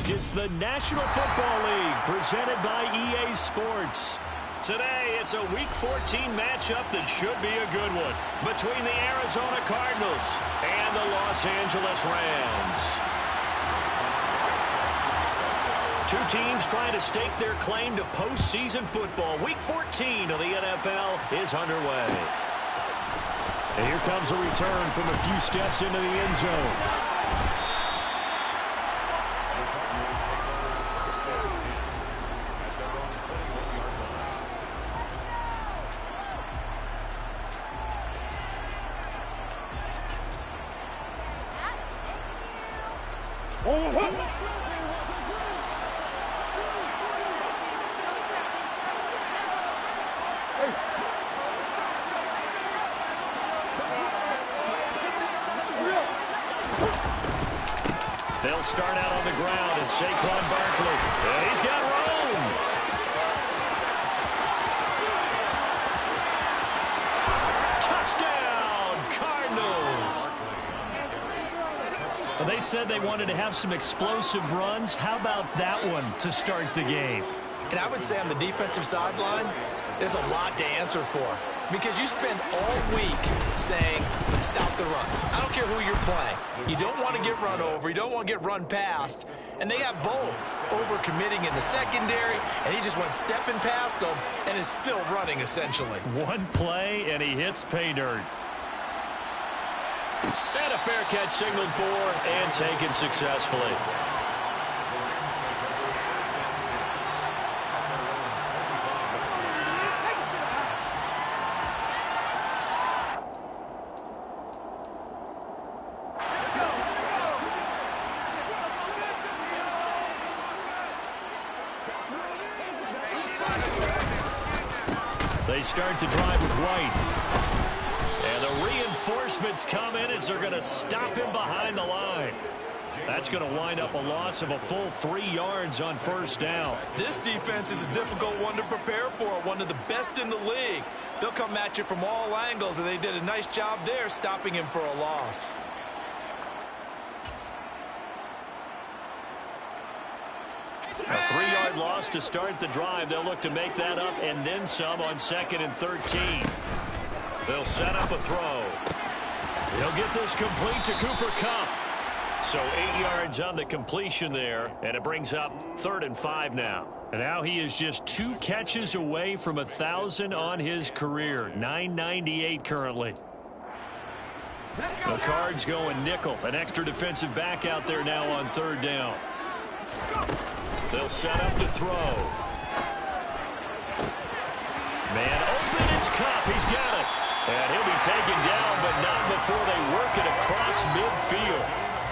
It's the National Football League presented by EA Sports. Today, it's a Week 14 matchup that should be a good one between the Arizona Cardinals and the Los Angeles Rams. Two teams trying to stake their claim to postseason football. Week 14 of the NFL is underway. And here comes a return from a few steps into the end zone. They'll start out on the ground, and Saquon Barkley. And he's got room. Touchdown, Cardinals. Well, they said they wanted to have some explosive runs. How about that one to start the game? And I would say on the defensive sideline, there's a lot to answer for. Because you spend all week saying, stop the run. I don't care who you're playing. You don't want to get run over. You don't want to get run past. And they got both over-committing in the secondary, and he just went stepping past them and is still running, essentially. One play, and he hits pay dirt. And a fair catch signaled for and taken successfully. They start to drive with White. And the reinforcements come in as they're going to stop him behind the line. That's going to wind up a loss of a full 3 yards on first down. This defense is a difficult one to prepare for, one of the best in the league. They'll come at you from all angles, and they did a nice job there stopping him for a loss. A 3-yard loss to start the drive. They'll look to make that up and then some on 2nd and 13. They'll set up a throw. He'll get this complete to Cooper Kupp. So 8 yards on the completion there, and it brings up 3rd and 5 now. And now he is just 2 catches away from 1,000 on his career. 998 currently. The Cards going nickel. An extra defensive back out there now on 3rd down. They'll set up to throw. Man open, it's Kupp. He's got it. And he'll be taken down, but not before they work it across midfield.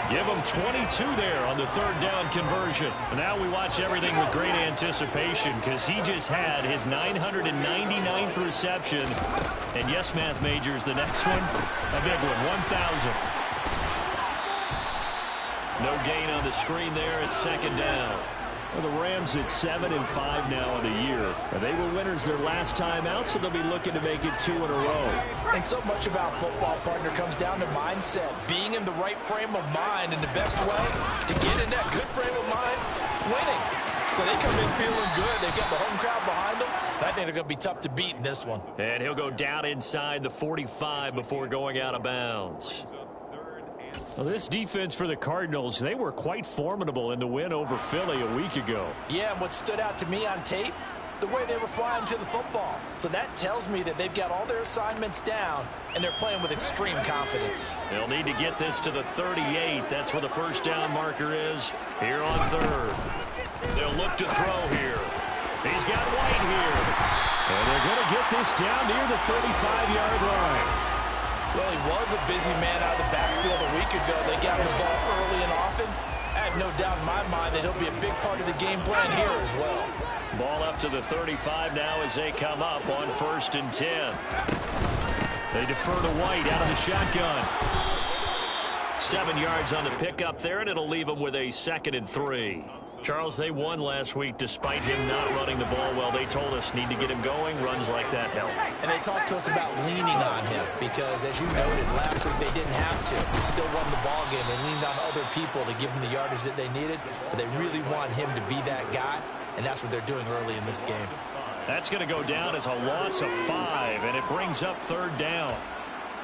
Give him 22 there on the 3rd down conversion. And now we watch everything with great anticipation because he just had his 999th reception. And yes, math majors, the next one, a big one, 1,000. No gain on the screen there at 2nd down. Well, the Rams at 7 and 5 now in the year. They were winners their last time out, so they'll be looking to make it 2 in a row. And so much about football, partner, comes down to mindset. Being in the right frame of mind, and the best way to get in that good frame of mind, winning. So they come in feeling good. They've got the home crowd behind them. I think they're going to be tough to beat in this one. And he'll go down inside the 45 before going out of bounds. Well, this defense for the Cardinals, they were quite formidable in the win over Philly a week ago. Yeah, and what stood out to me on tape, the way they were flying to the football. So that tells me that they've got all their assignments down, and they're playing with extreme confidence. They'll need to get this to the 38. That's where the first down marker is here on 3rd. They'll look to throw here. He's got White here. And they're going to get this down near the 35-yard line. Well, he was a busy man out of the backfield a week ago. They got the ball early and often. I have no doubt in my mind that he'll be a big part of the game plan here as well. Ball up to the 35 now as they come up on 1st and 10. They defer to White out of the shotgun. 7 yards on the pickup there, and it'll leave them with a 2nd and 3. Charles, they won last week despite him not running the ball well. They told us need to get him going. Runs like that help. And they talked to us about leaning on him because, as you noted, last week they didn't have to. They still won the ball game. They leaned on other people to give them the yardage that they needed, but they really want him to be that guy, and that's what they're doing early in this game. That's going to go down as a loss of 5, and it brings up 3rd down.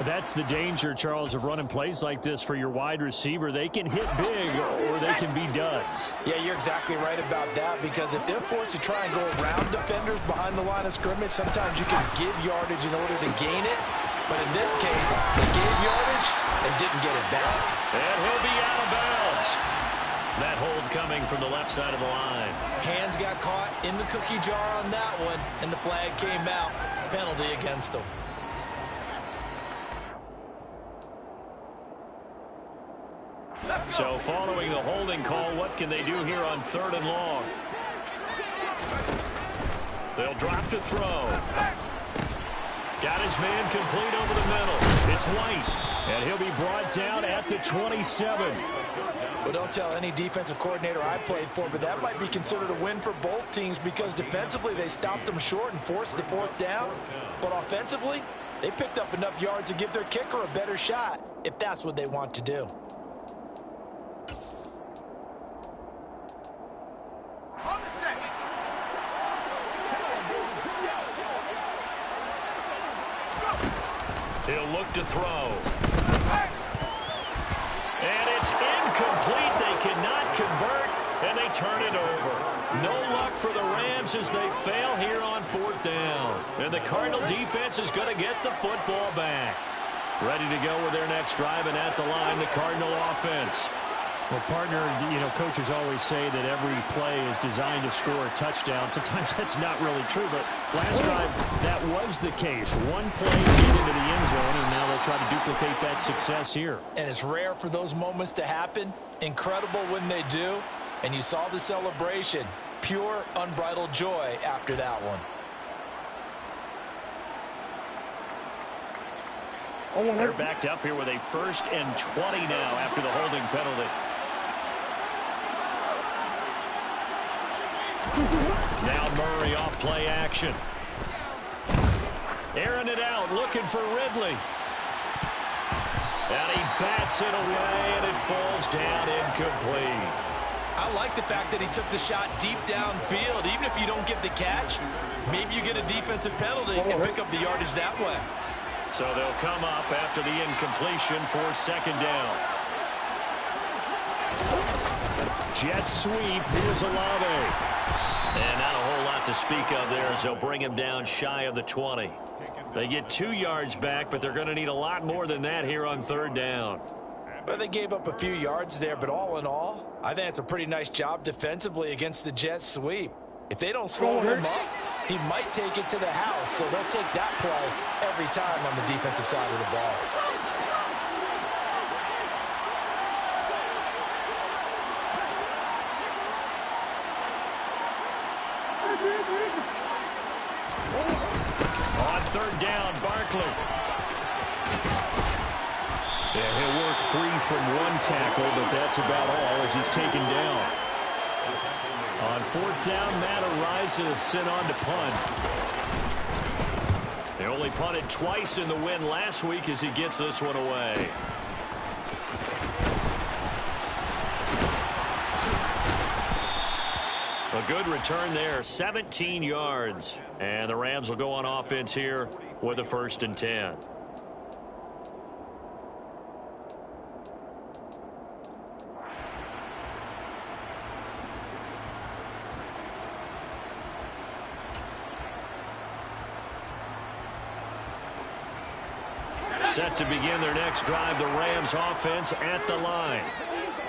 That's the danger, Charles, of running plays like this for your wide receiver. They can hit big or they can be duds. Yeah, you're exactly right about that, because if they're forced to try and go around defenders behind the line of scrimmage, sometimes you can give yardage in order to gain it. But in this case, they gave yardage and didn't get it back. And he'll be out of bounds. That hold coming from the left side of the line. Hands got caught in the cookie jar on that one, and the flag came out. Penalty against them. So following the holding call, what can they do here on 3rd and long? They'll drop to throw. Got his man complete over the middle. It's White, and he'll be brought down at the 27. Well, don't tell any defensive coordinator I played for, but that might be considered a win for both teams because defensively they stopped them short and forced the 4th down. But offensively, they picked up enough yards to give their kicker a better shot if that's what they want to do. He'll look to throw. And it's incomplete. They cannot convert, and they turn it over. No luck for the Rams as they fail here on 4th down. And the Cardinal defense is going to get the football back. Ready to go with their next drive, and at the line, the Cardinal offense. Well, partner, coaches always say that every play is designed to score a touchdown. Sometimes that's not really true, but last drive, that was the case. One play into the end zone, and now they'll try to duplicate that success here. And it's rare for those moments to happen. Incredible when they do. And you saw the celebration. Pure, unbridled joy after that one. They're backed up here with a 1st and 20 now after the holding penalty. Now Murray off play action. Airing it out, looking for Ridley. And he bats it away, and it falls down incomplete. I like the fact that he took the shot deep downfield. Even if you don't get the catch, maybe you get a defensive penalty and pick up the yardage that way. So they'll come up after the incompletion for 2nd down. Jet sweep. Here's Olave. And not a whole lot to speak of there as they'll bring him down shy of the 20. They get 2 yards back, but they're going to need a lot more than that here on 3rd down. Well, they gave up a few yards there, but all in all, I think it's a pretty nice job defensively against the jet sweep. If they don't slow him up, he might take it to the house, so they'll take that play every time on the defensive side of the ball. On 3rd down, Barkley. Yeah, he'll work free from one tackle, but that's about all as he's taken down. On 4th down, Matt Araiza sent on to punt. They only punted twice in the win last week as he gets this one away. A good return there, 17 yards. And the Rams will go on offense here with a 1st and 10. Set to begin their next drive, the Rams offense at the line.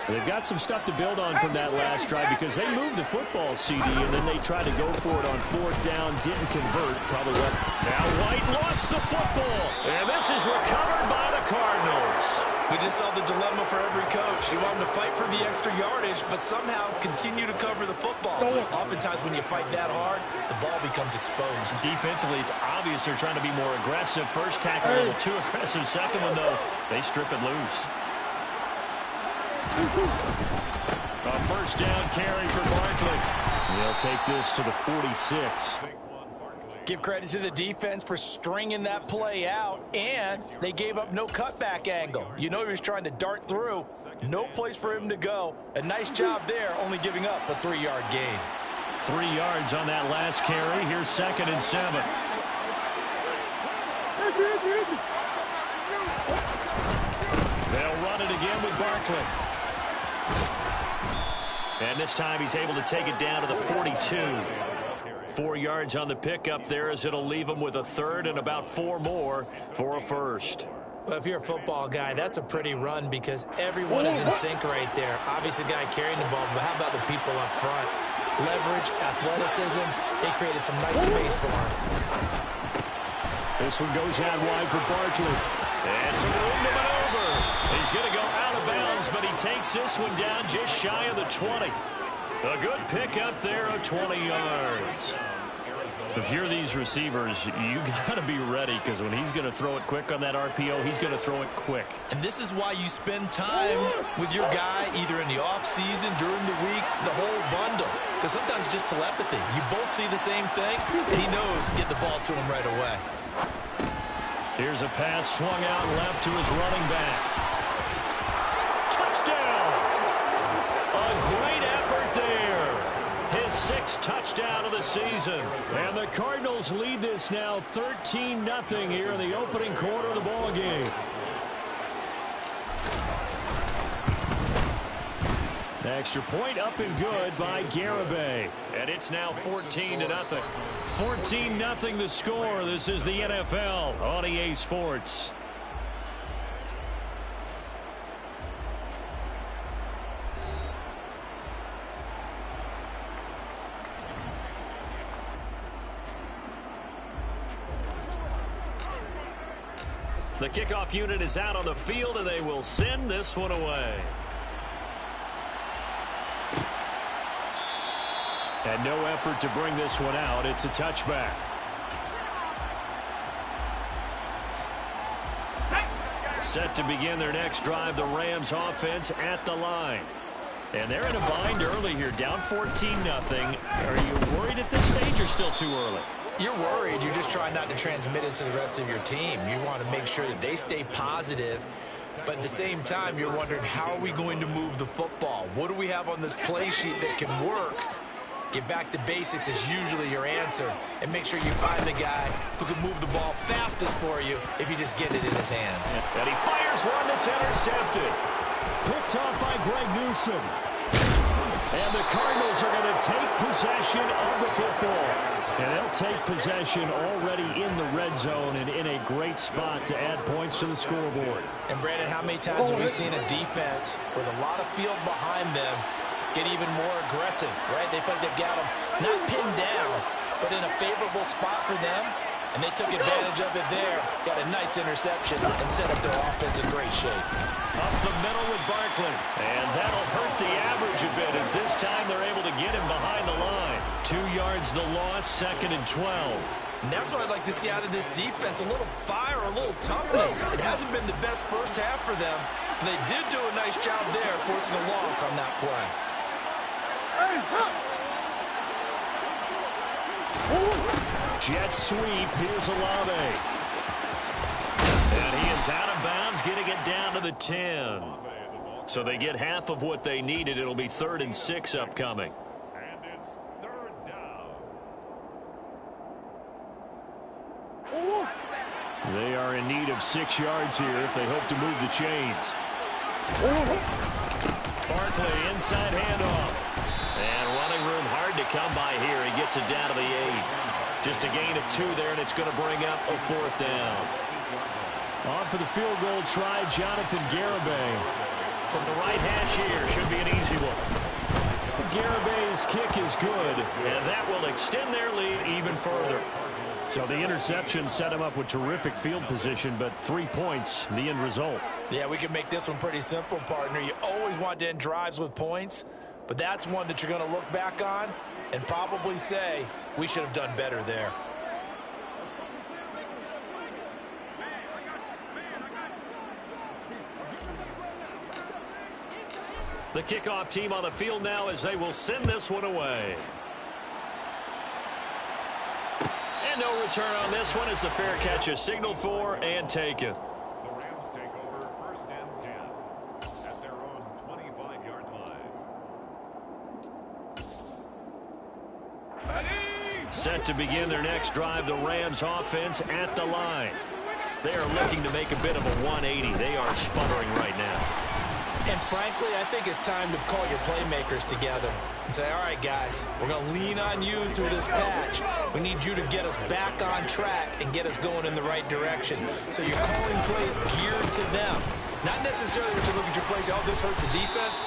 They've got some stuff to build on from that last drive because they moved the football, CD, and then they tried to go for it on 4th down, didn't convert. Probably what. Now White lost the football, and this is recovered by the Cardinals. We just saw the dilemma for every coach. You want them to fight for the extra yardage, but somehow continue to cover the football. Oftentimes when you fight that hard, the ball becomes exposed. Defensively, it's obvious they're trying to be more aggressive. First tackle, a little too aggressive. Second one, though, they strip it loose. A first down carry for Barkley. They'll take this to the 46. Give credit to the defense for stringing that play out, and they gave up no cutback angle. You know he was trying to dart through. No place for him to go. A nice job there, only giving up a 3-yard gain. 3 yards on that last carry. Here's 2nd and 7. They'll run it again with Barkley. And this time he's able to take it down to the 42. 4 yards on the pickup there as it'll leave him with a 3rd and about 4 more for a first. Well, if you're a football guy, that's a pretty run because everyone is in sync right there. Obviously, the guy carrying the ball, but how about the people up front? Leverage, athleticism, they created some nice space for him. This one goes out wide for Barkley. And some room to maneuver. He's going to go out of bounds, but he takes this one down just shy of the 20. A good pickup there of 20 yards. If you're these receivers, you got to be ready because when he's going to throw it quick on that RPO, he's going to throw it quick. And this is why you spend time with your guy either in the offseason, during the week, the whole bundle. Because sometimes it's just telepathy. You both see the same thing, and he knows get the ball to him right away. Here's a pass swung out left to his running back. Touchdown! A great effort there. His 6th touchdown of the season. And the Cardinals lead this now 13-0 here in the opening quarter of the ball game. Extra point up and good by Garibay. And it's now 14-0. 14-0 the score. This is the NFL on EA Sports. The kickoff unit is out on the field, and they will send this one away. And no effort to bring this one out. It's a touchback. Set to begin their next drive, the Rams offense at the line. And they're in a bind early here, down 14-0. Are you worried at this stage or still too early? You're worried. You're just trying not to transmit it to the rest of your team. You want to make sure that they stay positive. But at the same time, you're wondering, how are we going to move the football? What do we have on this play sheet that can work? Get back to basics is usually your answer. And make sure you find the guy who can move the ball fastest for you if you just get it in his hands. And he fires one that's intercepted. Picked off by Greg Newsome. And the Cardinals are going to take possession of the football. And they'll take possession already in the red zone and in a great spot to add points to the scoreboard. And Brandon, how many times have we seen a defense with a lot of field behind them get even more aggressive, right? They feel like they've got them not pinned down, but in a favorable spot for them. And they took advantage of it there. Got a nice interception and set up their offense in great shape. Up the middle with Barkley. And that'll hurt the average a bit as this time they're able to get him behind the line. 2 yards the loss, 2nd and 12. And that's what I'd like to see out of this defense. A little fire, a little toughness. It hasn't been the best first half for them, but they did do a nice job there forcing a loss on that play. Jet sweep. Here's Olave. And he is out of bounds, getting it down to the 10. So they get half of what they needed. It'll be 3rd and 6 upcoming. And it's 3rd down. They are in need of 6 yards here if they hope to move the chains. Barkley, inside handoff. And running room hard to come by here. He gets it down to the 8. Just a gain of 2 there, and it's going to bring up a 4th down. On for the field goal try, Jonathan Garibay. From the right hash here, should be an easy one. Garibay's kick is good. And that will extend their lead even further. So the interception set him up with terrific field position, but 3 points, the end result. Yeah, we can make this one pretty simple, partner. You always want to end drives with points, but that's one that you're going to look back on and probably say, we should have done better there. The kickoff team on the field now as they will send this one away. And no return on this one as the fair catch is signaled for and taken. The Rams take over 1st and 10 at their own 25-yard line. Set to begin their next drive, the Rams offense at the line. They are looking to make a bit of a 180. They are sputtering right now. And frankly, I think it's time to call your playmakers together and say, all right, guys, we're going to lean on you through this patch. We need you to get us back on track and get us going in the right direction. So you're calling plays geared to them. Not necessarily that you look at your plays, oh, this hurts the defense.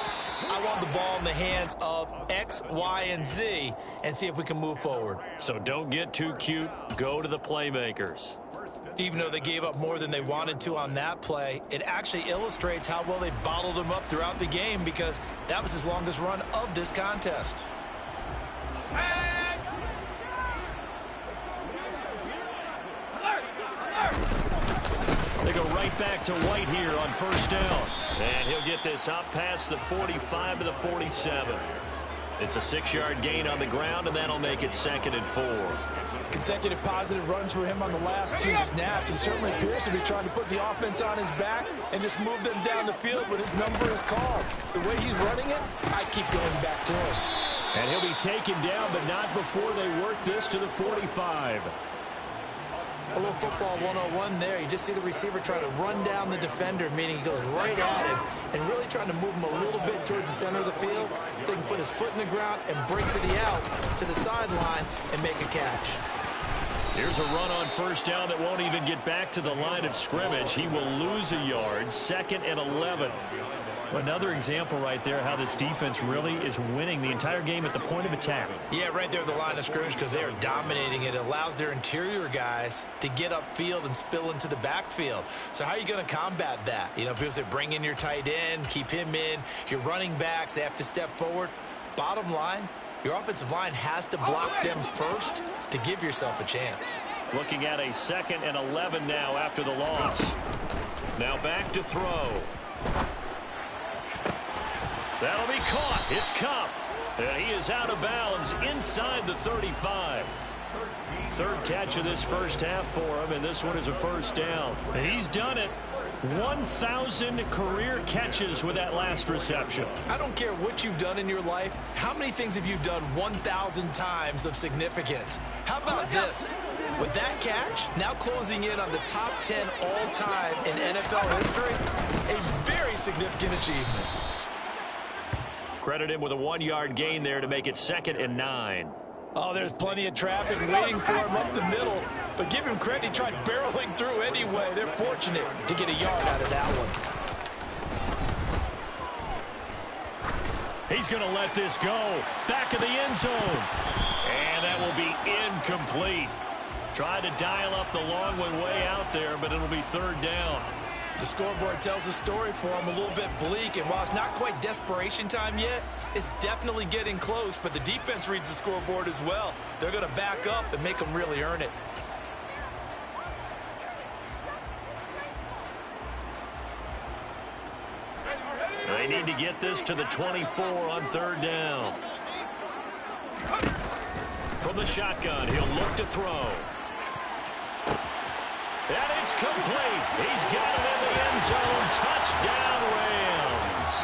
I want the ball in the hands of X, Y, and Z and see if we can move forward. So don't get too cute. Go to the playmakers. Even though they gave up more than they wanted to on that play, it actually illustrates how well they bottled them up throughout the game because that was his longest run of this contest. They go right back to White here on 1st down. And he'll get this up past the 45 to the 47. It's a 6-yard gain on the ground, and that'll make it 2nd and 4. Consecutive positive runs for him on the last 2 snaps. He certainly appears to be trying to put the offense on his back and just move them down the field when his number is called. The way he's running it, I keep going back to him. And he'll be taken down, but not before they work this to the 45. A little football 101 there. You just see the receiver try to run down the defender, meaning he goes right at him and really trying to move him a little bit towards the center of the field so he can put his foot in the ground and break to the out, to the sideline, and make a catch. Here's a run on 1st down that won't even get back to the line of scrimmage. He will lose a yard, 2nd and 11. Another example right there how this defense really is winning the entire game at the point of attack. Yeah, right there at the line of scrimmage because they are dominating it. It allows their interior guys to get upfield and spill into the backfield. So how are you going to combat that? You know, people say bring in your tight end, keep him in. Your running backs, they have to step forward. Bottom line, your offensive line has to block them first to give yourself a chance. Looking at a 2nd and 11 now after the loss. Now back to throw. That'll be caught. It's Cup. And he is out of bounds inside the 35. 3rd catch of this 1st half for him, and this one is a 1st down. And he's done it. 1,000 career catches with that last reception. I don't care what you've done in your life. How many things have you done 1,000 times of significance? How about this? With that catch, now closing in on the top 10 all-time in NFL history, a very significant achievement. Credit him with a 1-yard gain there to make it 2nd and 9. Oh, there's plenty of traffic waiting for him up the middle. But give him credit, he tried barreling through anyway. They're fortunate to get a yard out of that one. He's going to let this go. Back of the end zone. And that will be incomplete. Tried to dial up the long one way out there, but it'll be 3rd down. The scoreboard tells a story for him, a little bit bleak, and while it's not quite desperation time yet, it's definitely getting close, but the defense reads the scoreboard as well. They're going to back up and make them really earn it. They need to get this to the 24 on 3rd down. From the shotgun, he'll look to throw. And it's complete. He's got it in the end zone. Touchdown, Rams.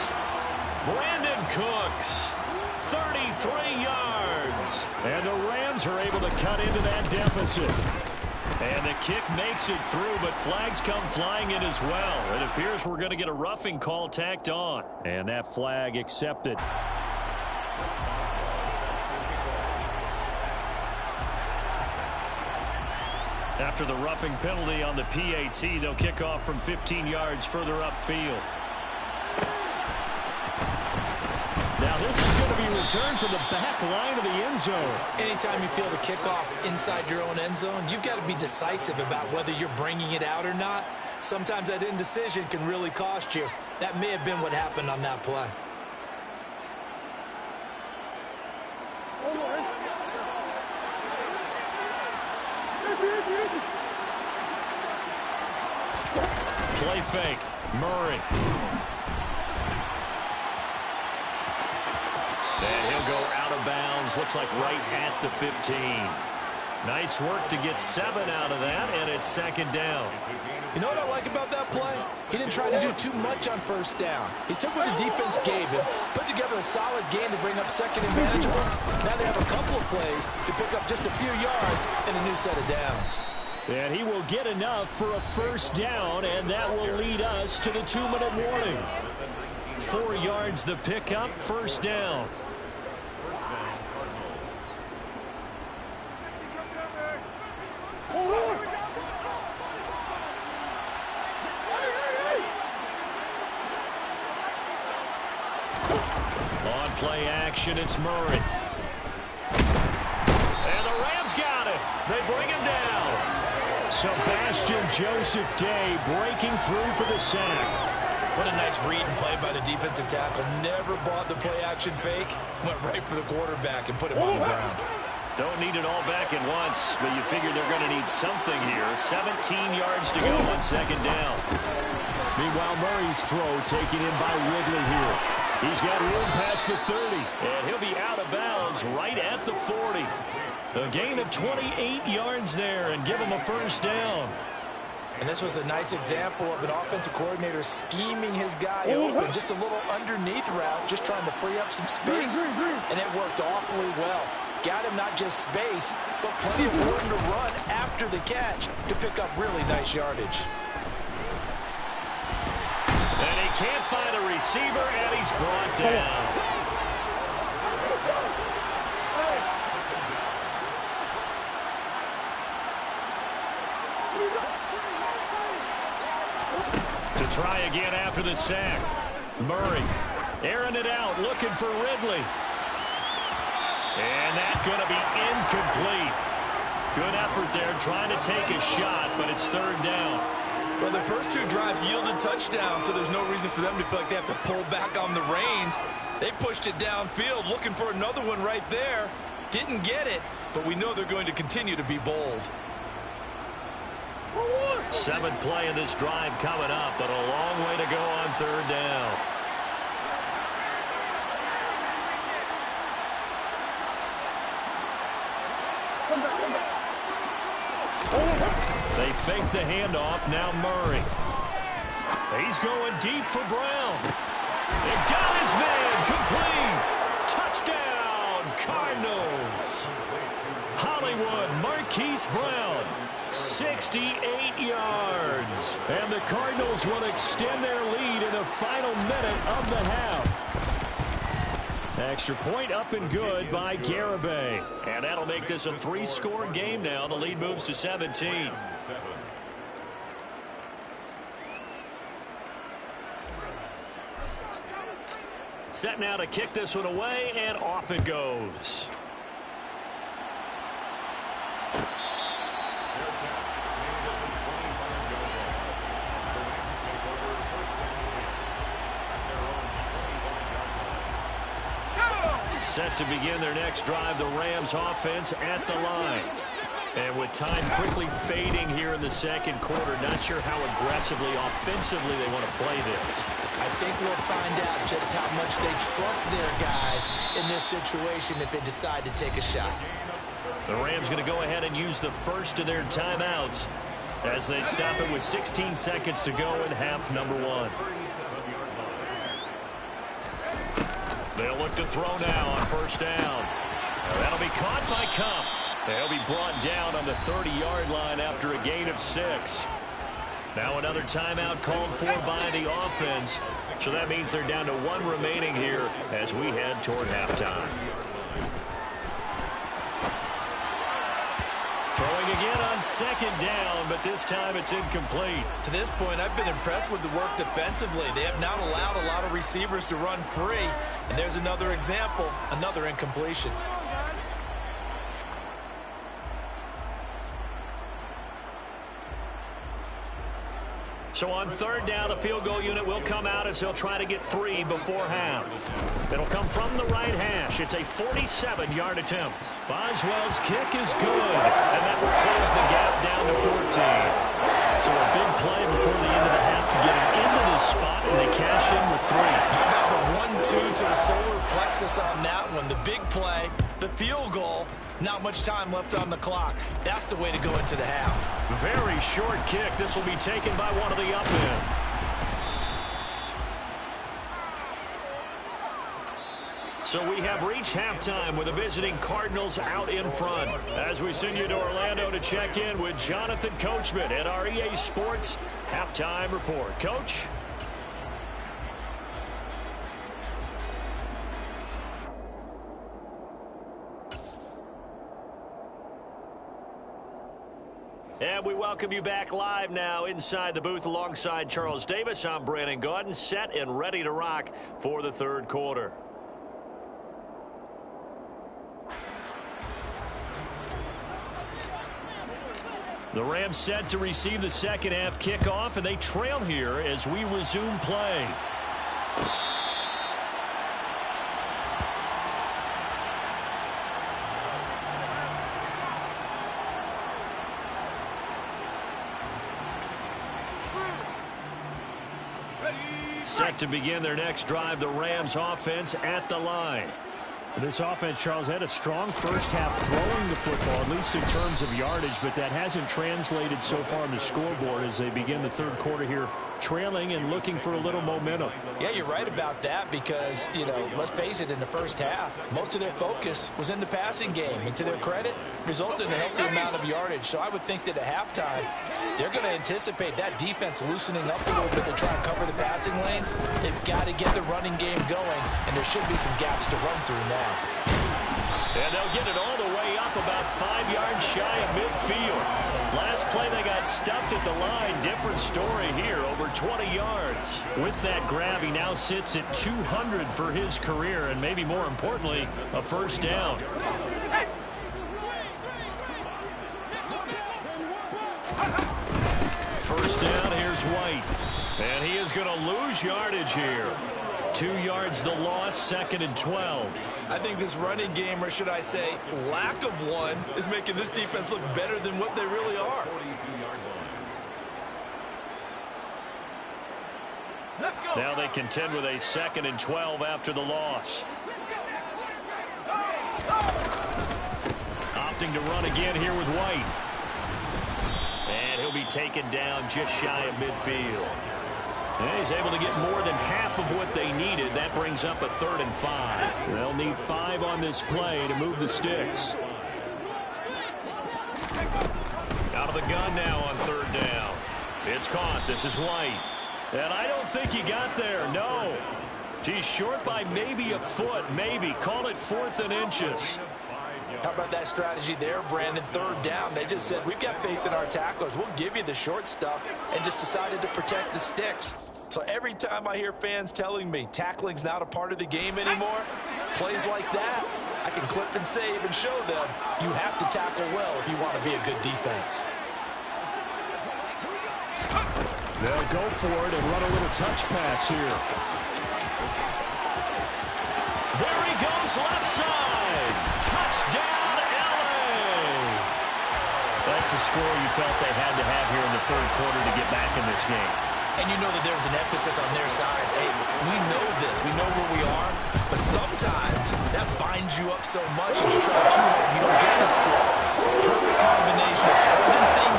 Brandon Cooks, 33 yards. And the Rams are able to cut into that deficit. And the kick makes it through, but flags come flying in as well. It appears we're going to get a roughing call tacked on. And that flag accepted. After the roughing penalty on the PAT, they'll kick off from 15 yards further upfield. Now this is going to be returned from the back line of the end zone. Anytime you feel the kickoff inside your own end zone, you've got to be decisive about whether you're bringing it out or not. Sometimes that indecision can really cost you. That may have been what happened on that play. Play fake. Murray. yards. Looks like right at the 15. Nice work to get 7 out of that, and it's second down. You know what I like about that play? He didn't try to do too much on first down. He took what the defense gave him, put together a solid game to bring up second and manageable. Now they have a couple of plays to pick up just a few yards and a new set of downs. And he will get enough for a first down, and that will lead us to the 2-minute warning. 4 yards the pickup, first down. On play action, it's Murray. And the Rams got it. They bring him down. Sebastian Joseph Day breaking through for the sack. What a nice read and play by the defensive tackle. Never bought the play-action fake. Went right for the quarterback and put him on the ground. Don't need it all back at once, but you figure they're going to need something here. 17 yards to go on second down. Meanwhile, Murray's throw taken in by Ridley here. He's got room past the 30. And he'll be out of bounds right at the 40. A gain of 28 yards there and give him a first down. And this was a nice example of an offensive coordinator scheming his guy open. Just a little underneath route, just trying to free up some space. And it worked awfully well. Got him not just space, but plenty of room to run after the catch to pick up really nice yardage. And he can't find a receiver, and he's brought down. To try again after the sack. Murray airing it out, looking for Ridley. And that's going to be incomplete. Good effort there, trying to take a shot, but it's third down. Well, their first 2 drives yielded touchdowns, so there's no reason for them to feel like they have to pull back on the reins. They pushed it downfield, looking for another one right there. Didn't get it, but we know they're going to continue to be bold. 7th play of this drive coming up, but a long way to go on third down. They fake the handoff, now Murray. He's going deep for Brown. They got his man, complete. Touchdown, Cardinals. Hollywood, Marquise Brown, 68 yards. And the Cardinals will extend their lead in the final minute of the half. Extra point up and good by Garibay. And that'll make this a 3-score game now. The lead moves to 17. Set now to kick this one away, and off it goes. Set to begin their next drive, the Rams offense at the line. And with time quickly fading here in the second quarter, not sure how aggressively, offensively they want to play this. I think we'll find out just how much they trust their guys in this situation if they decide to take a shot. The Rams going to go ahead and use the first of their timeouts as they stop it with 16 seconds to go in half number 1. They'll look to throw now on first down. That'll be caught by Cup. They'll be brought down on the 30-yard line after a gain of 6. Now another timeout called for by the offense. So that means they're down to 1 remaining here as we head toward halftime. Throwing again on second down, but this time it's incomplete. To this point, I've been impressed with the work defensively. They have not allowed a lot of receivers to run free. And there's another example, another incompletion. So on third down, the field goal unit will come out as they'll try to get 3 before half. It'll come from the right hash. It's a 47-yard attempt. Boswell's kick is good, and that will close the gap down to 14. So a big play before the end of the half to get him into this spot, and they cash in with 3. How about the 1-2 to the solar plexus on that one. The big play, the field goal, not much time left on the clock. That's the way to go into the half. Very short kick. This will be taken by one of the up men. So we have reached halftime with the visiting Cardinals out in front. As we send you to Orlando to check in with Jonathan Coachman at our EA Sports Halftime Report. Coach? And we welcome you back live now inside the booth alongside Charles Davis. I'm Brandon Gaudin, set and ready to rock for the third quarter. The Rams set to receive the second half kickoff, and they trail here as we resume play. Set to begin their next drive, the Rams offense at the line. This offense, Charles, had a strong first half throwing the football, at least in terms of yardage, but that hasn't translated so far on the scoreboard as they begin the third quarter here, trailing and looking for a little momentum. Yeah, you're right about that because, let's face it, in the first half, most of their focus was in the passing game. And to their credit, resulted in a healthy amount of yardage. So I would think that at halftime, they're going to anticipate that defense loosening up a little bit to try and cover the passing lanes. They've got to get the running game going, and there should be some gaps to run through now. And they'll get it all the way up about 5 yards shy of midfield. Last play they got stuffed at the line. Different story here, over 20 yards. With that grab, he now sits at 200 for his career, and maybe more importantly, a first down. First down, here's White. And he is going to lose yardage here. 2 yards the loss, 2nd and 12. I think this running game, or should I say lack of one, is making this defense look better than what they really are. Now they contend with a 2nd and 12 after the loss. Opting to run again here with White. And he'll be taken down just shy of midfield. And he's able to get more than half of what they needed. That brings up a 3rd and 5. They'll need 5 on this play to move the sticks. Out of the gun now on 3rd down. It's caught. This is White. And I don't think he got there. No. He's short by maybe a foot. Maybe. Call it 4th and inches. How about that strategy there, Brandon? 3rd down. They just said, we've got faith in our tacklers. We'll give you the short stuff, and just decided to protect the sticks. So every time I hear fans telling me tackling's not a part of the game anymore, plays like that, I can clip and save and show them you have to tackle well if you want to be a good defense. They'll go for it and run a little touch pass here. There he goes, left side. Touchdown, LA. That's a score you felt they had to have here in the third quarter to get back in this game. And you know that there's an emphasis on their side. Hey, we know this. We know where we are. But sometimes that binds you up so much that you try too hard, you don't get the score. Perfect combination of urgency,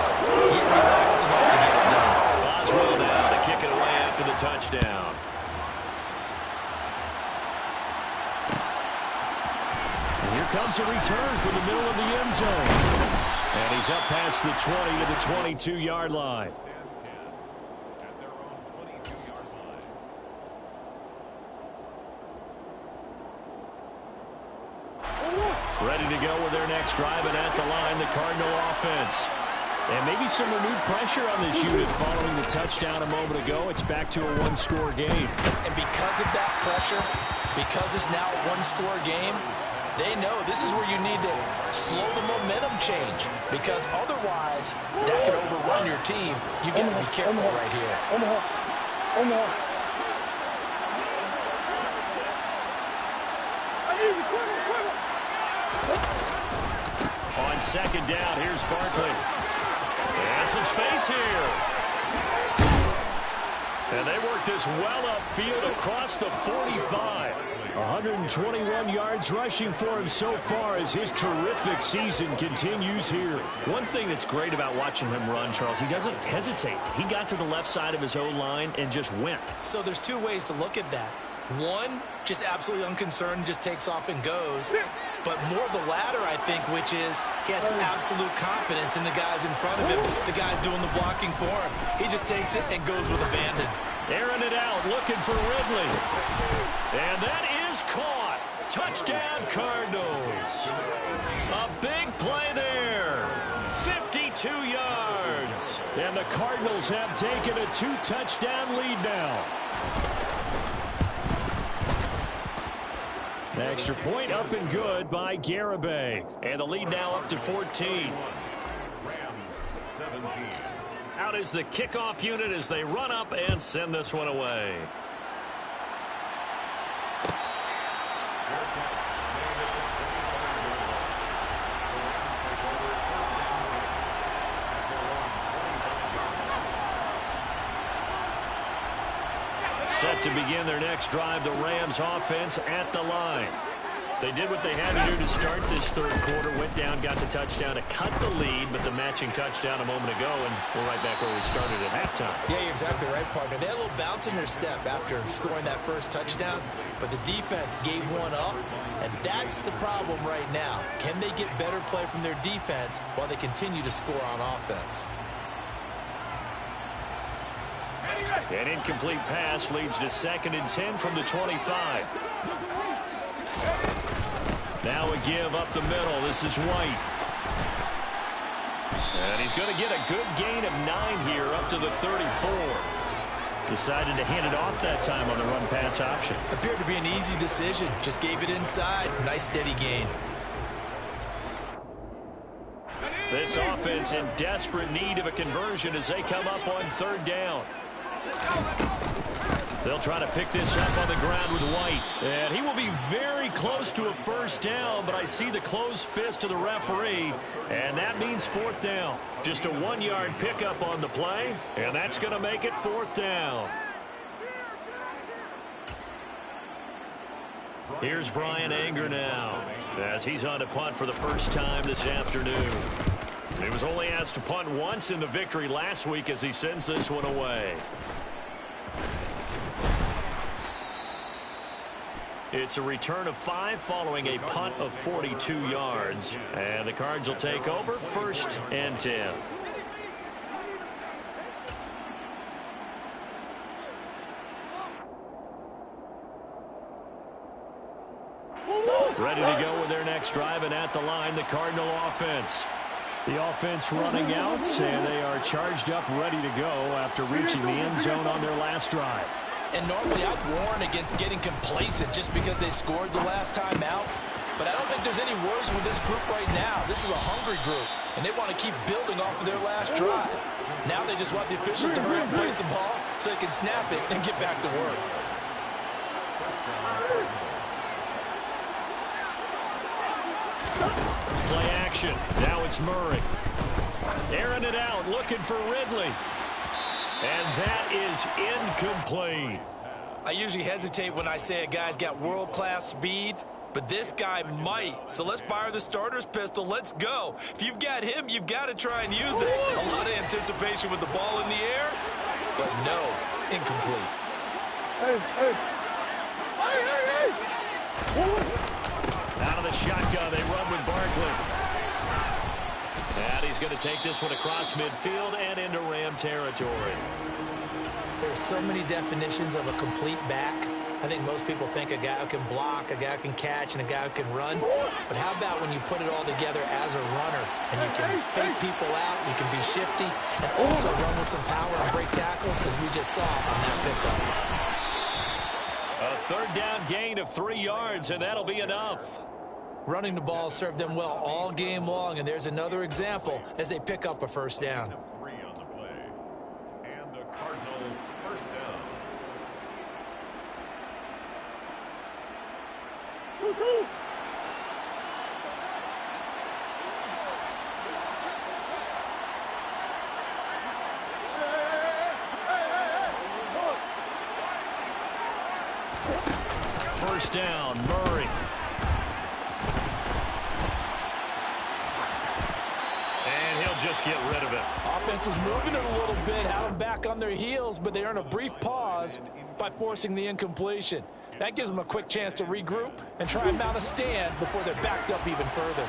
yet relaxed enough to get it done. Boswell now to kick it away after the touchdown. And here comes a return from the middle of the end zone. And he's up past the 20 to the 22-yard line. Ready to go with their next drive, and at the line, the Cardinal offense. And maybe some renewed pressure on this unit following the touchdown a moment ago. It's back to a one-score game. And because of that pressure, because it's now a one-score game, they know this is where you need to slow the momentum change, because otherwise that could overrun your team. You got to be careful right here. On 2nd down, here's Barkley. And some space here. And they work this well upfield across the 45. 121 yards rushing for him so far as his terrific season continues here. One thing that's great about watching him run, Charles, he doesn't hesitate. He got to the left side of his O-line and just went. So there's two ways to look at that. One, just absolutely unconcerned, just takes off and goes. But more the latter, I think, which is he has absolute confidence in the guys in front of him, the guys doing the blocking for him. He just takes it and goes with abandon. Airing it out, looking for Ridley. And that is caught. Touchdown, Cardinals. A big play there. 52 yards. And the Cardinals have taken a 2-touchdown lead now. Extra point up and good by Garibay. And the lead now up to 14. Rams 17. Out is the kickoff unit as they run up and send this one away. Set to begin their next drive, the Rams offense at the line. They did what they had to do to start this third quarter, went down, got the touchdown to cut the lead, but the matching touchdown a moment ago, and we're right back where we started at halftime. Yeah, you're exactly right, partner. They had a little bounce in their step after scoring that first touchdown, but the defense gave one up, and that's the problem right now. Can they get better play from their defense while they continue to score on offense? An incomplete pass leads to 2nd and 10 from the 25. Now a give up the middle. This is White. And he's going to get a good gain of 9 here up to the 34. Decided to hand it off that time on the run-pass option. Appeared to be an easy decision. Just gave it inside. Nice steady gain. This offense in desperate need of a conversion as they come up on 3rd down. They'll try to pick this up on the ground with White. And he will be very close to a 1st down, but I see the closed fist of the referee, and that means 4th down. Just a 1-yard pickup on the play, and that's going to make it 4th down. Here's Brian Anger now as he's on to punt for the first time this afternoon. He was only asked to punt once in the victory last week as he sends this one away. It's a return of 5 following a punt of 42 yards. And the Cards will take over 1st and 10. Ready to go with their next drive, and at the line, the Cardinal offense. The offense running out, and they are charged up, ready to go after reaching the end zone on their last drive. And normally I'd warn against getting complacent just because they scored the last time out. But I don't think there's any worries with this group right now. This is a hungry group, and they want to keep building off of their last drive. Now they just want the officials to hurry up and place the ball so they can snap it and get back to work. Play action. Now it's Murray. Airing it out, looking for Ridley. And that is incomplete. I usually hesitate when I say a guy's got world-class speed, but this guy might. So let's fire the starter's pistol. Let's go. If you've got him, you've got to try and use it. A lot of anticipation with the ball in the air, but no, incomplete. Out of the shotgun, they run with Barkley. And he's going to take this one across midfield and into Ram territory. There's so many definitions of a complete back. I think most people think a guy who can block, a guy who can catch, and a guy who can run. But how about when you put it all together as a runner, and you can fake people out, you can be shifty, and also run with some power and break tackles, as we just saw on that pickup. A 3rd down gain of 3 yards, and that'll be enough. Running the ball served them well all game long, and there's another example as they pick up a 1st down. 3 on the play. And a Cardinal 1st down. first down. Murray. And he'll just get rid of it. Offense was moving it a little bit, had them back on their heels, but they earn a brief pause by forcing the incompletion. That gives them a quick chance to regroup and try and mount a stand before they're backed up even further.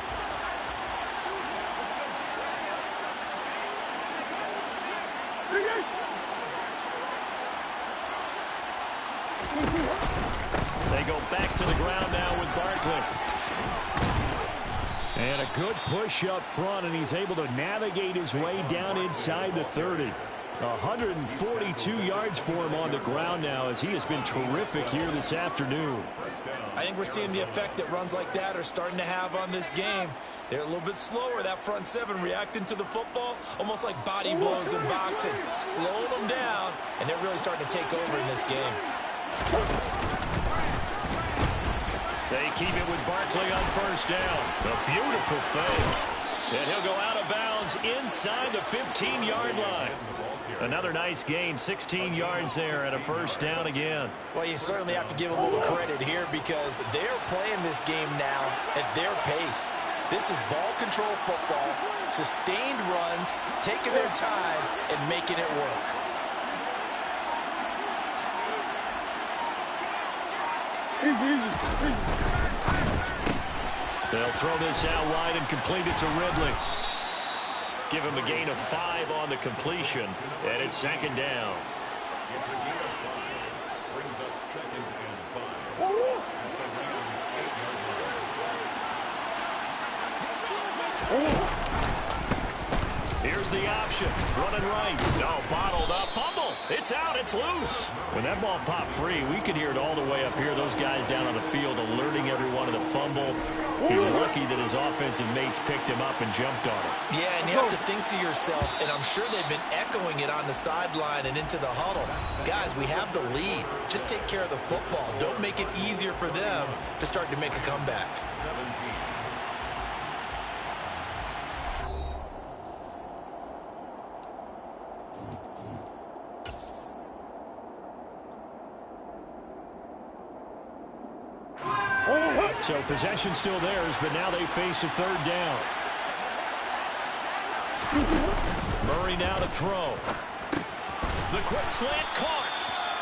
They go back to the ground now with Barkley. And a good push up front, and he's able to navigate his way down inside the 30. 142 yards for him on the ground now, as he has been terrific here this afternoon. I think we're seeing the effect that runs like that are starting to have on this game. They're a little bit slower, that front seven, reacting to the football, almost like body blows in boxing, slowing them down, and they're really starting to take over in this game. They keep it with Barkley on first down. A beautiful fake. And he'll go out of bounds inside the 15-yard line. Another nice gain, 16 yards there and a first down again. Well, you certainly have to give a little credit here because they're playing this game now at their pace. This is ball control football, sustained runs, taking their time and making it work. They'll throw this out wide and complete it to Ridley. Give him a gain of 5 on the completion, and it's second down. It's a gain of 5. Brings up second and 5. Here's the option. Running right. No, bottled up. Fumble. It's out. It's loose. When that ball popped free, we could hear it all the way up here. Those guys down on the field alerting everyone of the fumble. He's lucky that his offensive mates picked him up and jumped on him. Yeah, and you have to think to yourself, and I'm sure they've been echoing it on the sideline and into the huddle. Guys, we have the lead. Just take care of the football. Don't make it easier for them to start to make a comeback. 17. So possession still theirs, but now they face a third down. Murray now to throw. The quick slant caught.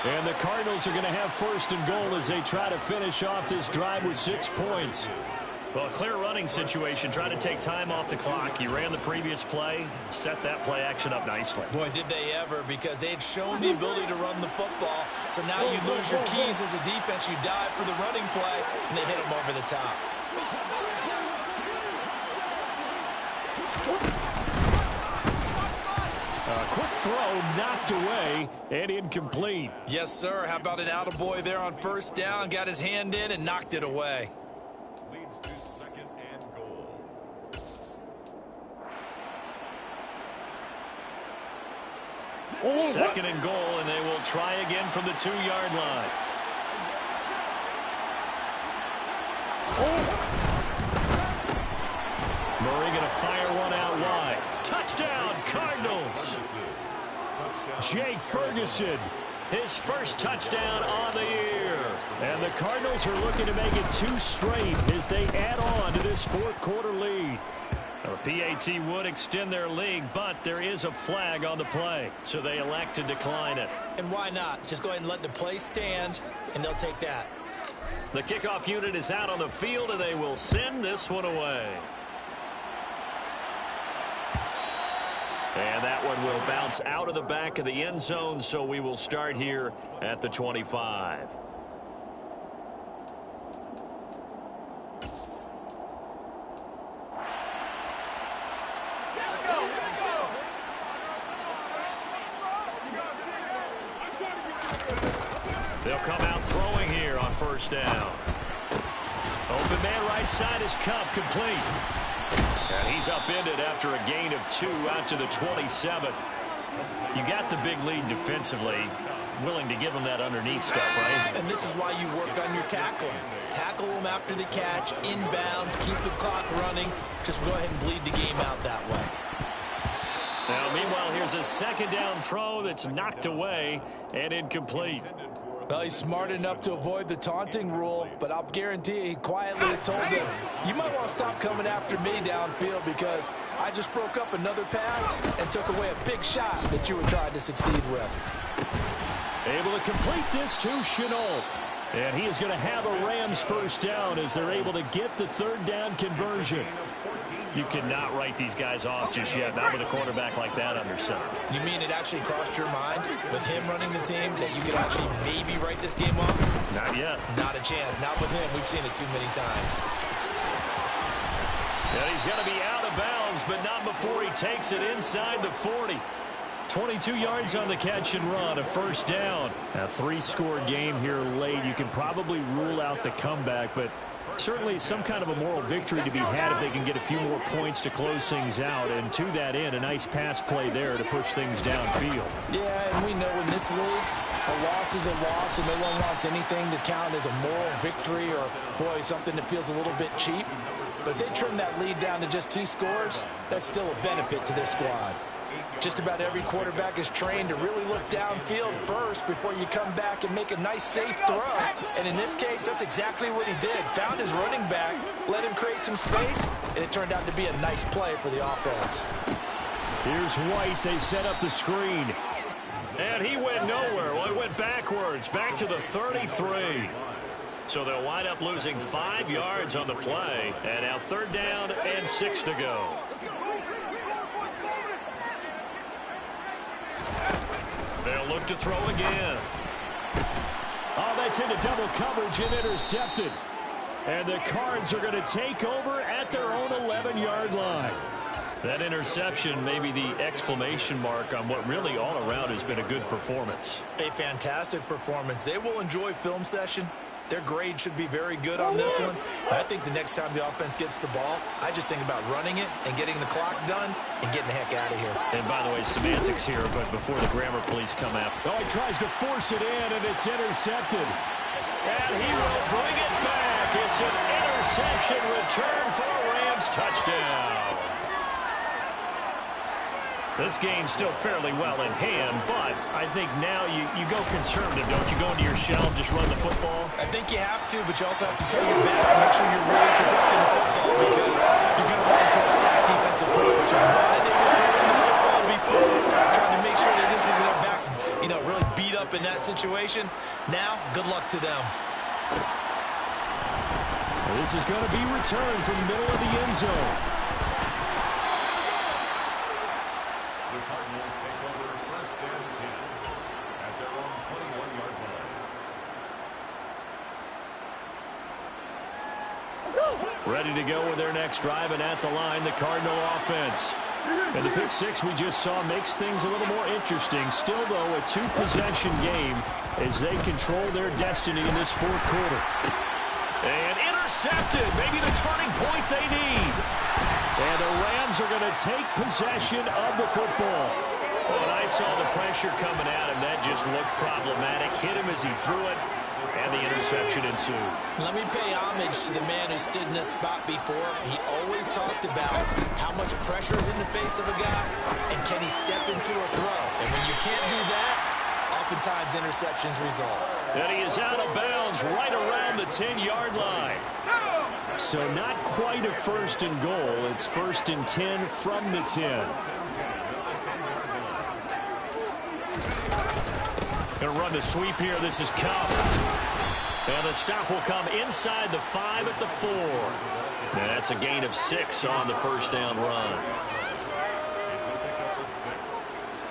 And the Cardinals are going to have first and goal as they try to finish off this drive with 6 points. Well, clear running situation, trying to take time off the clock. He ran the previous play, set that play action up nicely. Boy, did they ever, because they had shown the ability to run the football. So now you lose your keys as a defense. You dive for the running play, and they hit him over the top. A quick throw knocked away and incomplete. Yes, sir. How about an attaboy there on first down? Got his hand in and knocked it away. Leads to second and goal. Second and goal, and they will try again from the 2-yard line. Murray going to fire one out wide. Touchdown, Cardinals. Jake Ferguson, His first touchdown on the year. and the Cardinals are looking to make it 2 straight as they add on to this fourth quarter lead. The PAT would extend their lead, but there is a flag on the play, so they elect to decline it. And why not? Just go ahead and let the play stand, and they'll take that. The kickoff unit is out on the field, and they will send this one away. And that one will bounce out of the back of the end zone, so we will start here at the 25. They'll come out throwing here on first down. Open man right side is Cup, complete. And he's upended after a gain of 2 out to the 27. You got the big lead defensively. Willing to give them that underneath stuff, right? And this is why you work on your tackling. Tackle them after the catch, inbounds, keep the clock running. Just go ahead and bleed the game out that way. Now, meanwhile, here's a second down throw that's knocked away and incomplete. Well, he's smart enough to avoid the taunting rule, but I'll guarantee he quietly has told them, you might want to stop coming after me downfield because I just broke up another pass and took away a big shot that you were trying to succeed with. Able to complete this to Chenault. And he is going to have a Rams first down as they're able to get the third down conversion. You cannot write these guys off just yet, not with a quarterback like that under center. You mean it actually crossed your mind with him running the team that you could actually maybe write this game off? Not yet. Not a chance. Not with him. We've seen it too many times. And he's going to be out of bounds, but not before he takes it inside the 40. 22 yards on the catch and run, a first down. A three-score game here late. You can probably rule out the comeback, but certainly some kind of a moral victory to be had if they can get a few more points to close things out. And to that end, a nice pass play there to push things downfield. Yeah, and we know in this league, a loss is a loss, and no one wants anything to count as a moral victory or, boy, something that feels a little bit cheap. But if they trim that lead down to just 2 scores, that's still a benefit to this squad. Just about every quarterback is trained to really look downfield first before you come back and make a nice, safe throw. And in this case, that's exactly what he did. Found his running back, let him create some space, and it turned out to be a nice play for the offense. Here's White. They set up the screen. And he went nowhere. Well, he went backwards, back to the 33. So they'll wind up losing 5 yards on the play. And now third down and 6 to go. They'll look to throw again. Oh, that's into double coverage and intercepted. And the Cards are going to take over at their own 11-yard line. That interception may be the exclamation mark on what really all around has been a good performance. A fantastic performance. They will enjoy film session. Their grade should be very good on this one. I think the next time the offense gets the ball, I just think about running it and getting the clock done and getting the heck out of here. And by the way, semantics here, but before the grammar police come out. Oh, he tries to force it in, and it's intercepted. And he will bring it back. It's an interception return for a Rams touchdown. This game's still fairly well in hand, but I think now you go conservative, don't you? Go into your shell and just run the football? I think you have to, but you also have to tell your backs, make sure you're really protecting the football because you're going to run into a stacked defensive play, which is why they were throwing the football before, trying to make sure they just didn't have backs, really beat up in that situation. Now, good luck to them. This is going to be returned from the middle of the end zone. The Cardinals take over first and 10 at their own 21-yard line. Ready to go with their next drive, and at the line, the Cardinal offense. And the pick six we just saw makes things a little more interesting. Still, though, a 2-possession game as they control their destiny in this fourth quarter. And intercepted, maybe the turning point they need. And the Rams are going to take possession of the football. When I saw the pressure coming at him, that just looked problematic. Hit him as he threw it, and the interception ensued. Let me pay homage to the man who stood in this spot before. He always talked about how much pressure is in the face of a guy, and can he step into a throw. And when you can't do that, oftentimes interceptions result. And he is out of bounds right around the 10-yard line. So not quite a first and goal. It's first and 10 from the 10. Going to run the sweep here. This is Cup. And the stop will come inside the 5 at the 4. And that's a gain of 6 on the first down run. It's a pickup of 6.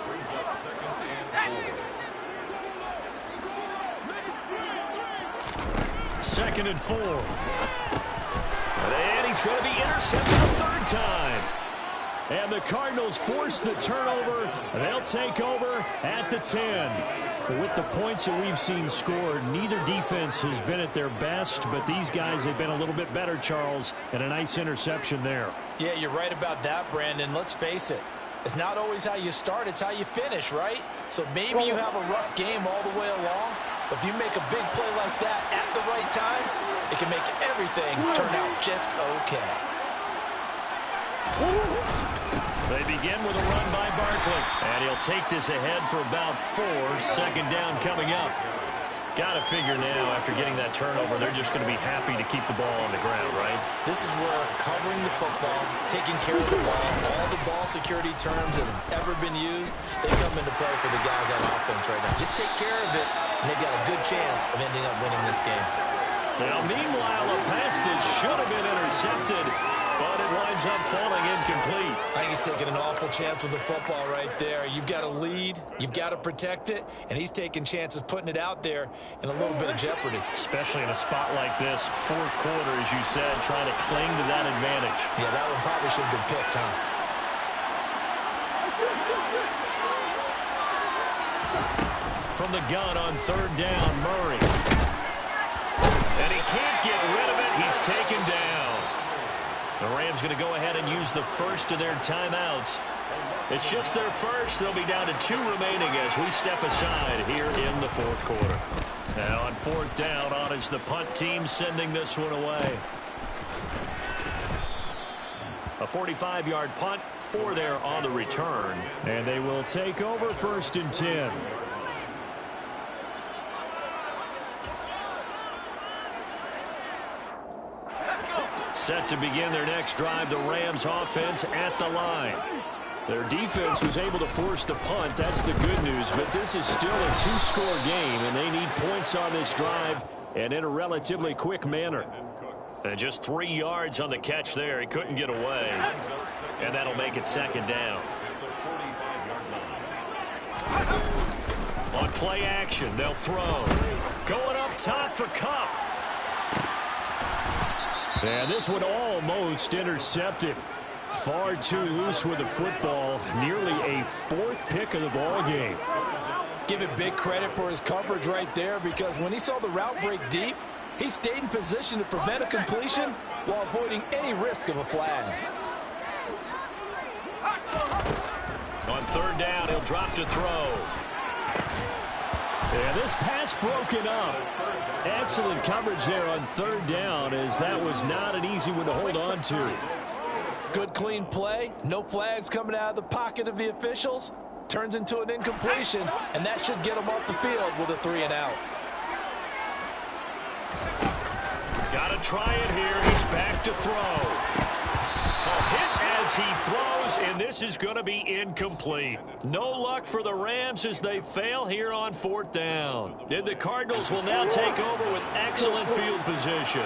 Brings up second and 4. Second and 4. And he's going to be intercepted a third time. And the Cardinals force the turnover. They'll take over at the 10. With the points that we've seen scored, neither defense has been at their best, but these guys have been a little bit better, Charles, and a nice interception there. Yeah, you're right about that, Brandon. Let's face it. It's not always how you start, it's how you finish, right? So maybe you have a rough game all the way along, but if you make a big play like that at the right time, it can make everything turn out just okay. They begin with a run by Barkley. And he'll take this ahead for about 4. Second down coming up. Got to figure now, after getting that turnover, they're just going to be happy to keep the ball on the ground, right? This is where covering the football, taking care of the ball, all the ball security terms that have ever been used, they come into play for the guys on offense right now. Just take care of it, and they've got a good chance of ending up winning this game. Now, meanwhile, a pass that should have been intercepted, but it winds up falling incomplete. I think he's taking an awful chance with the football right there. You've got to lead, you've got to protect it, and he's taking chances putting it out there in a little bit of jeopardy. Especially in a spot like this, fourth quarter, as you said, trying to cling to that advantage. Yeah, that one probably should have been picked, huh? From the gun on third down, Murray. And he can't get rid of it. He's taken down. The Rams going to go ahead and use the first of their timeouts. It's just their first. They'll be down to 2 remaining as we step aside here in the fourth quarter. Now on fourth down, on is the punt team sending this one away. A 45-yard punt for there on the return. And they will take over first and 10. Set to begin their next drive, the Rams offense at the line. Their defense was able to force the punt. That's the good news, but this is still a 2-score game, and they need points on this drive and in a relatively quick manner. And just 3 yards on the catch there. He couldn't get away, and that'll make it second down. On play action, they'll throw. Going up top for Kupp. And this one almost intercepted. Far too loose with the football. Nearly a 4th pick of the ball game. Give it big credit for his coverage right there, because when he saw the route break deep, he stayed in position to prevent a completion while avoiding any risk of a flag. On third down, he'll drop to throw. And this pass broken up. Excellent coverage there on third down, as that was not an easy one to hold on to. Good clean play. No flags coming out of the pocket of the officials. Turns into an incompletion, and that should get him off the field with a 3 and out. Got to try it here. He's back to throw. A hit as he throws, and this is going to be incomplete. No luck for the Rams as they fail here on fourth down. And the Cardinals will now take over with excellent field position.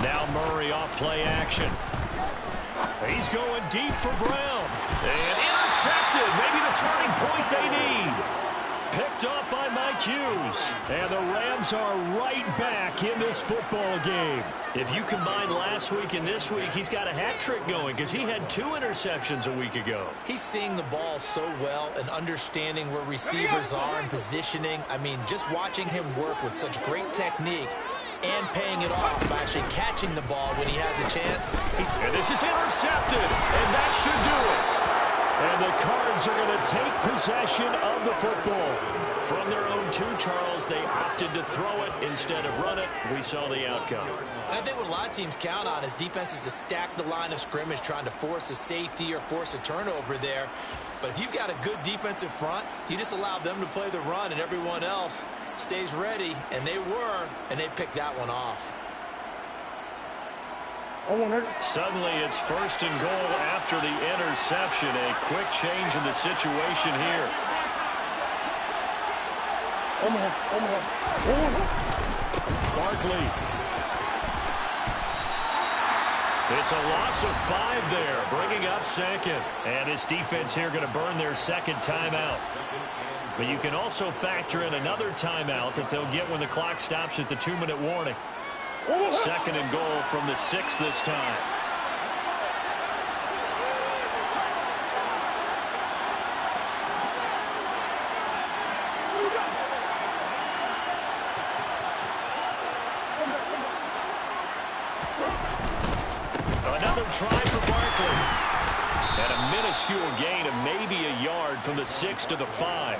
Now Murray off play action. He's going deep for Brown. And intercepted. Maybe the turning point they need. Picked off by Mike Hughes. And the Rams are right back in this football game. If you combine last week and this week, he's got a hat trick going because he had 2 interceptions a week ago. He's seeing the ball so well and understanding where receivers are and positioning. I mean, just watching him work with such great technique and paying it off by actually catching the ball when he has a chance. And this is intercepted, and that should do it. And the Cards are going to take possession of the football. From their own 2, Charles, they opted to throw it instead of run it. We saw the outcome. And I think what a lot of teams count on is defenses to stack the line of scrimmage, trying to force a safety or force a turnover there. But if you've got a good defensive front, you just allow them to play the run, and everyone else stays ready, and they were, and they picked that one off. Suddenly it's first and goal after the interception. A quick change in the situation here. Barkley. It's a loss of 5 there, bringing up second. And this defense here going to burn their second timeout. But you can also factor in another timeout that they'll get when the clock stops at the 2-minute warning. Second and goal from the 6 this time. Another try for Barkley. And a minuscule gain of maybe a yard from the 6 to the 5.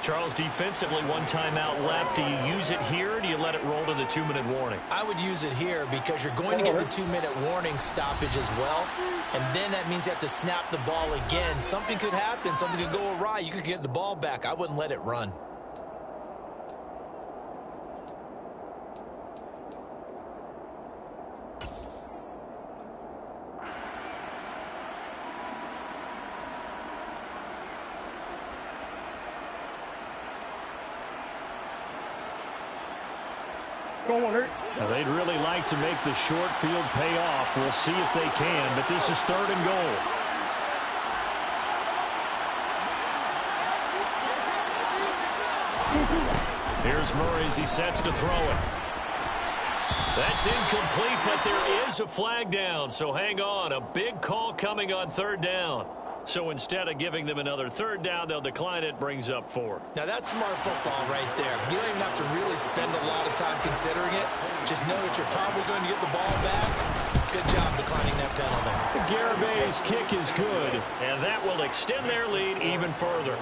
Charles, defensively, one timeout left. Do you use it here, or do you let it roll to the 2-minute warning? I would use it here because you're going to get the 2-minute warning stoppage as well. And then that means you have to snap the ball again. Something could happen. Something could go awry. You could get the ball back. I wouldn't let it run. Now, they'd really like to make the short field pay off. We'll see if they can, but this is 3rd and goal. Here's Murray as he sets to throw it. That's incomplete, but there is a flag down, so hang on. A big call coming on 3rd down. So instead of giving them another 3rd down, they'll decline it, brings up 4. Now, that's smart football right there. You don't even have to really spend a lot of time considering it. Just know that you're probably going to get the ball back. Good job declining that penalty. Garabay's kick is good. And that will extend their lead even further.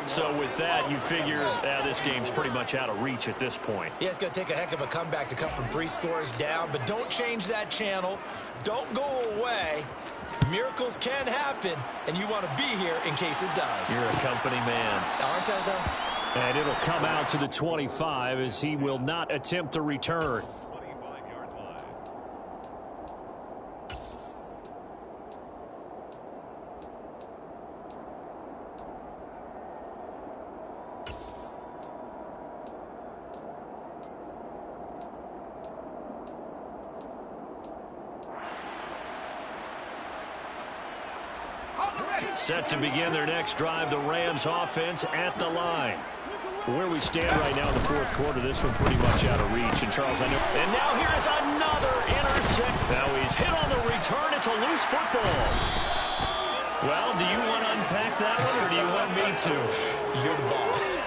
So with that, you figure this game's pretty much out of reach at this point. Yeah, it's going to take a heck of a comeback to come from 3 scores down, but don't change that channel. Don't go away. Miracles can happen, and you want to be here in case it does. You're a company man. Aren't I, though? And it'll come out to the 25 as he will not attempt to return. 25-yard line. Set to begin their next drive, the Rams offense at the line. Where we stand right now in the 4th quarter, this one pretty much out of reach. And Charles, I know. And now here is another intercept. Now he's hit on the return. It's a loose football. Well, do you want to unpack that one, or do you want me to? You're the boss.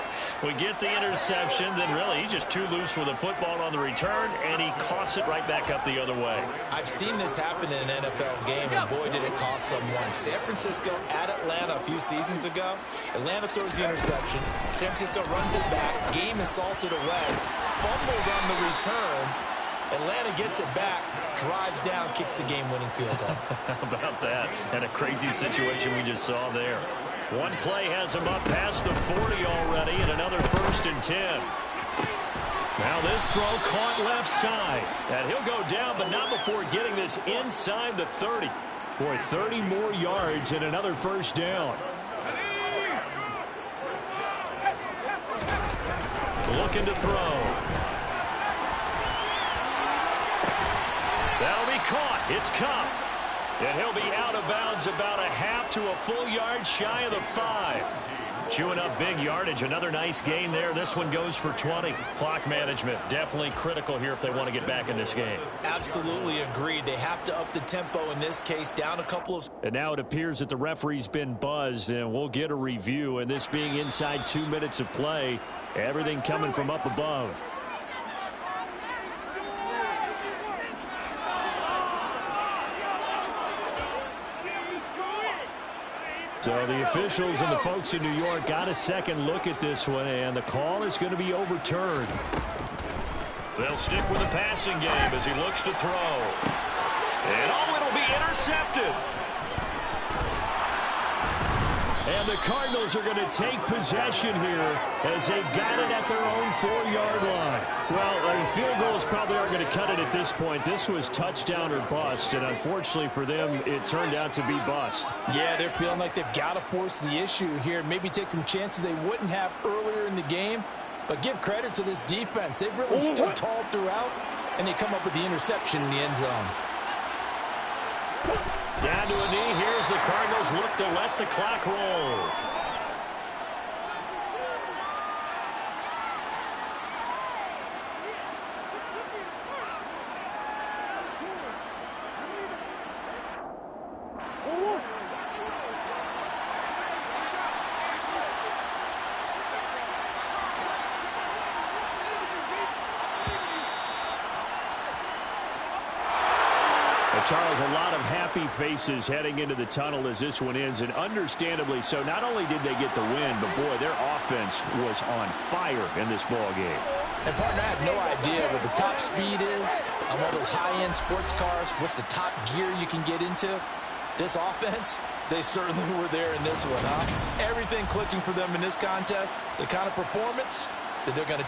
We get the interception, then really he's just too loose with the football on the return, and he coughs it right back up the other way. I've seen this happen in an NFL game, and boy, did it cost someone. San Francisco at Atlanta a few seasons ago. Atlanta throws the interception. San Francisco runs it back. Game is salted away. Fumbles on the return. Atlanta gets it back, drives down, kicks the game-winning field goal. How about that? And a crazy situation we just saw there. One play has him up past the 40 already, and another 1st and 10. Now this throw caught left side. And he'll go down, but not before getting this inside the 30. Boy, 30 more yards and another 1st down. Looking to throw. That'll be caught. It's Cup. And he'll be out of bounds about a half to a full yard shy of the 5. Chewing up big yardage. Another nice gain there. This one goes for 20. Clock management definitely critical here if they want to get back in this game. Absolutely agreed. They have to up the tempo in this case, down a couple of... And now it appears that the referee's been buzzed, and we'll get a review. And this being inside 2 minutes of play, everything coming from up above. So the officials and the folks in New York got a second look at this one, and the call is going to be overturned. They'll stick with the passing game as he looks to throw. And it'll be intercepted. And the Cardinals are going to take possession here as they've got it at their own 4-yard line. Well, field goals probably aren't going to cut it at this point. This was touchdown or bust, and unfortunately for them, it turned out to be bust. Yeah, they're feeling like they've got to force the issue here. Maybe take some chances they wouldn't have earlier in the game. But give credit to this defense. They've really stood tall throughout, and they come up with the interception in the end zone. Down to a knee. Here's the Cardinals look to let the clock roll. Charles, a lot of happy faces heading into the tunnel as this one ends, and understandably so. Not only did they get the win, but, boy, their offense was on fire in this ball game. And, partner, I have no idea what the top speed is on one of those high-end sports cars. What's the top gear you can get into? This offense, they certainly were there in this one, huh? Everything clicking for them in this contest, the kind of performance that they're going to